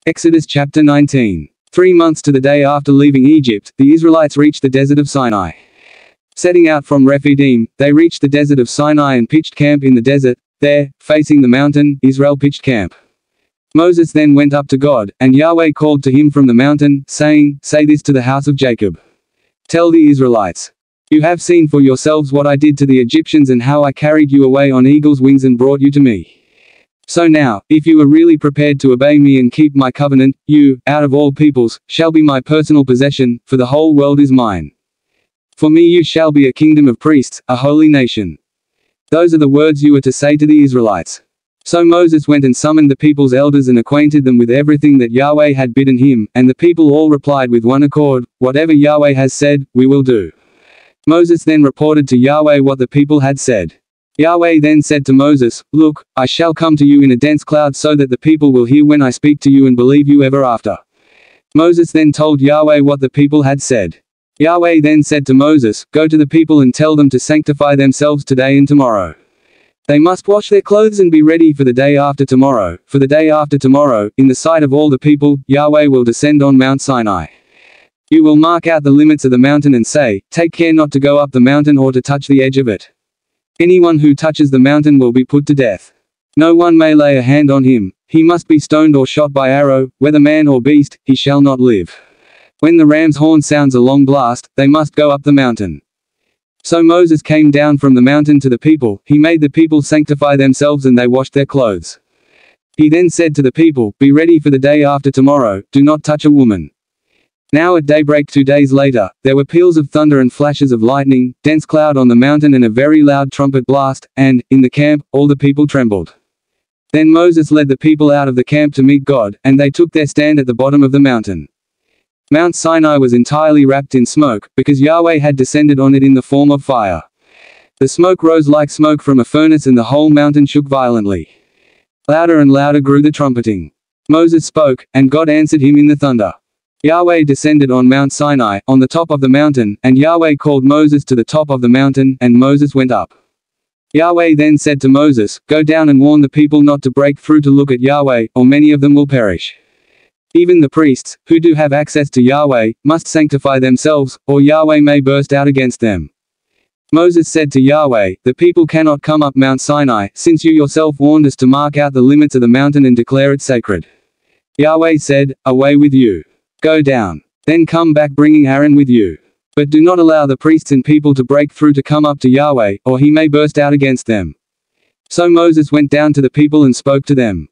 Exodus chapter 19. 3 months to the day after leaving Egypt, the Israelites reached the desert of Sinai. Setting out from Rephidim, they reached the desert of Sinai and pitched camp in the desert. There, facing the mountain, Israel pitched camp. Moses then went up to God, and Yahweh called to him from the mountain, saying, "Say this to the house of Jacob. Tell the Israelites, you have seen for yourselves what I did to the Egyptians and how I carried you away on eagle's wings and brought you to me. So now, if you are really prepared to obey me and keep my covenant, you, out of all peoples, shall be my personal possession, for the whole world is mine. For me you shall be a kingdom of priests, a holy nation." Those are the words you are to say to the Israelites. So Moses went and summoned the people's elders and acquainted them with everything that Yahweh had bidden him, and the people all replied with one accord, "Whatever Yahweh has said, we will do." Moses then reported to Yahweh what the people had said. Yahweh then said to Moses, "Look, I shall come to you in a dense cloud so that the people will hear when I speak to you and believe you ever after." Moses then told Yahweh what the people had said. Yahweh then said to Moses, "Go to the people and tell them to sanctify themselves today and tomorrow. They must wash their clothes and be ready for the day after tomorrow, for the day after tomorrow, in the sight of all the people, Yahweh will descend on Mount Sinai. You will mark out the limits of the mountain and say, 'Take care not to go up the mountain or to touch the edge of it. Anyone who touches the mountain will be put to death. No one may lay a hand on him. He must be stoned or shot by arrow, whether man or beast, he shall not live. When the ram's horn sounds a long blast, they must go up the mountain.'" So Moses came down from the mountain to the people. He made the people sanctify themselves and they washed their clothes. He then said to the people, "Be ready for the day after tomorrow, do not touch a woman." Now at daybreak 2 days later, there were peals of thunder and flashes of lightning, dense cloud on the mountain and a very loud trumpet blast, and, in the camp, all the people trembled. Then Moses led the people out of the camp to meet God, and they took their stand at the bottom of the mountain. Mount Sinai was entirely wrapped in smoke, because Yahweh had descended on it in the form of fire. The smoke rose like smoke from a furnace and the whole mountain shook violently. Louder and louder grew the trumpeting. Moses spoke, and God answered him in the thunder. Yahweh descended on Mount Sinai, on the top of the mountain, and Yahweh called Moses to the top of the mountain, and Moses went up. Yahweh then said to Moses, "Go down and warn the people not to break through to look at Yahweh, or many of them will perish. Even the priests, who do have access to Yahweh, must sanctify themselves, or Yahweh may burst out against them." Moses said to Yahweh, "The people cannot come up Mount Sinai, since you yourself warned us to mark out the limits of the mountain and declare it sacred." Yahweh said, "Away with you. Go down. Then come back bringing Aaron with you. But do not allow the priests and people to break through to come up to Yahweh, or he may burst out against them." So Moses went down to the people and spoke to them.